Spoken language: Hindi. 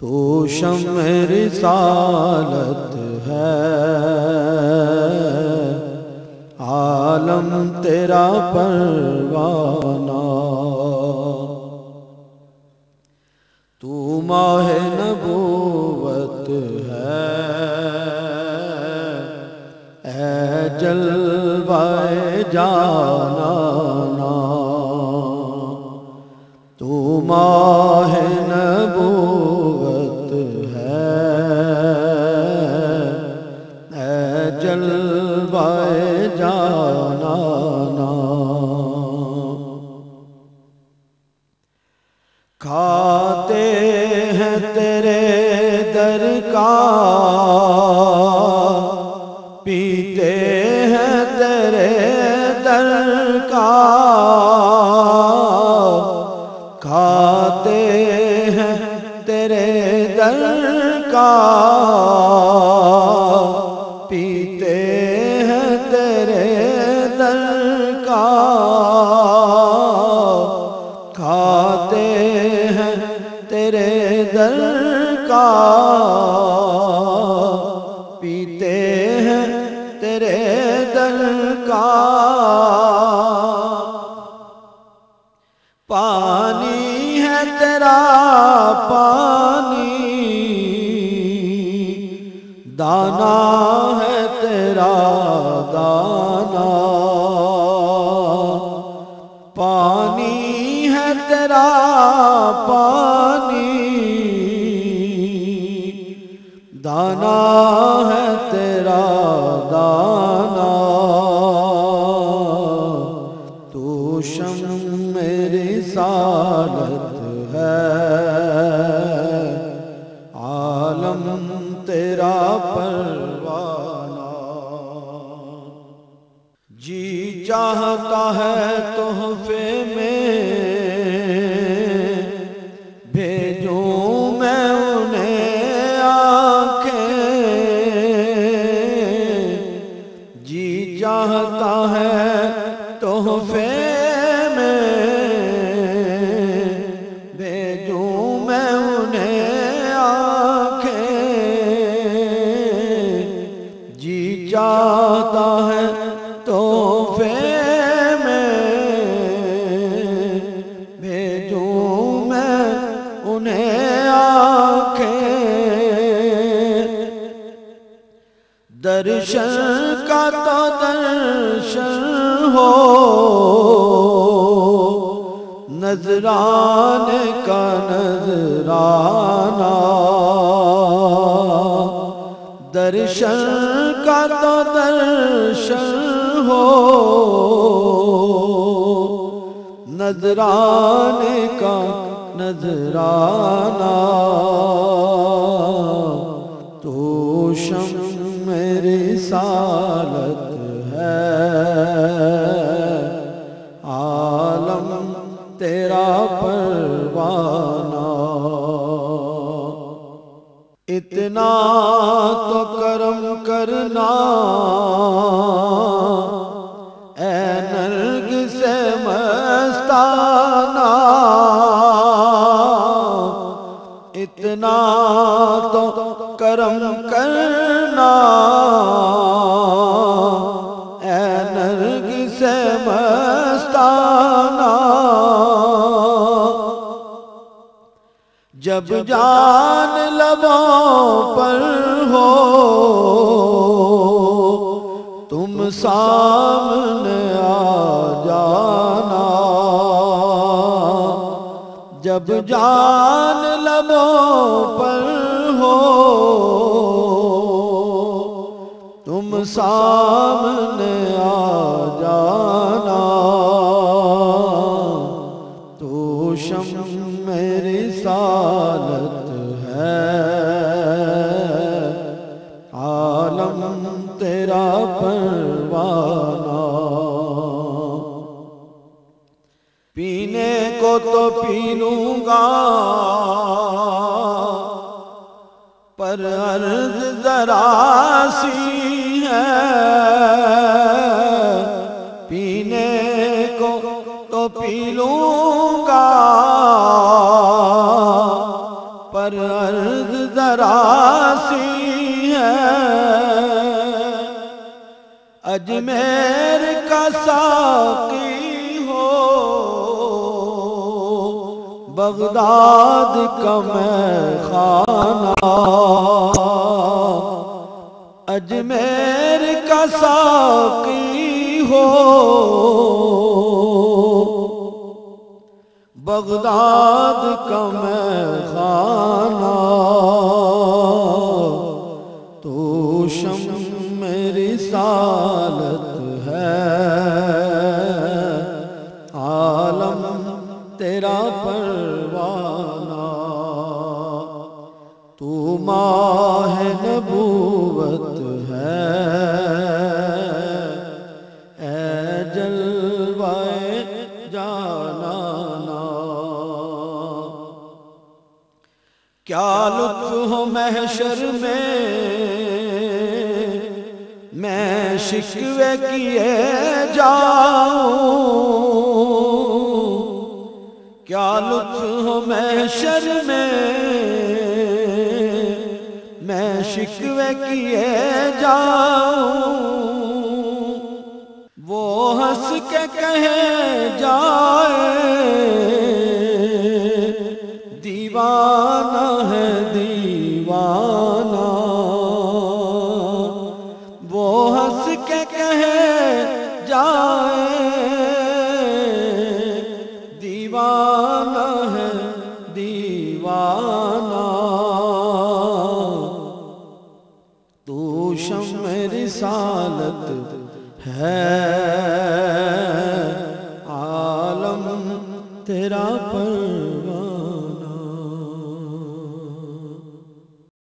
तू शम्अ रिसालत है, आलम तेरा परवाना। तू माहे नबूवत है, ऐ जलवाए जानाना। तू माहे नबूवत है, ऐ जलवाए जानाना। खाते हैं तेरे दर का, पीते हैं तेरे दर का। खाते हैं तेरे दर का, पीते हैं तेरे दर का। खाते हैं तेरे दर का, पीते हैं तेरे दर का। पानी है तेरा पानी, दाना है तेरा दाना। पानी है तेरा पानी, दाना है तेरा दाना। तू शम्अ रिसालत है, आलम तेरा परवाना। जी चाहता है तोहफे में भेजूं मैं उन्हें आंखें। जी चाहता है तोहफे में भेजूं मैं उन्हें आंखें। जी चाहता है तोहफे में भेजूं मैं उन्हें आंखें। दर्शन का तो दर्शन हो, नजराने का नजराना। दर्शन का तो दर्शन हो, नजराने का नजराना। तू शम्अ रिसालत है, आलम तेरा परवाना। इतना तो करम करना ऐ नरगिसे मस्ताना। इतना तो करम करना ऐ नरगिसे मस्ताना। जब जान लबों पर हो, तुम सामने आ जाना। जब जान लबों पर हो, तुम सामने आ जाना। तू शम्अ रिसालत है, आलम तेरा परवाना। पीने को तो पी लूंगा, पर अर्ज जरा सी है। पीने को तो पी लूंगा, पर अर्ज़ ज़रासी है, अजमेर का साक़ी हो, बगदाद का मैखाना। अजमेर का साक़ी हो, बगदाद का मैखाना। तो शम्म रिसालत है, आलम तेरा परवाना। तू माह नबूवत है, ऐ जलवाए जानाना। क्या लुत्फ़ हो महशर में, मैं शिकवे किए जाऊं। क्या लुत्फ़ हो महशर में, मैं शिकवे किए जाऊं। वो हंस के कहे जाए, दीवाना है दीवाना। वो हंस के कहे जाए, दीवाना है दीवाना। तू शम्म रिसालत है,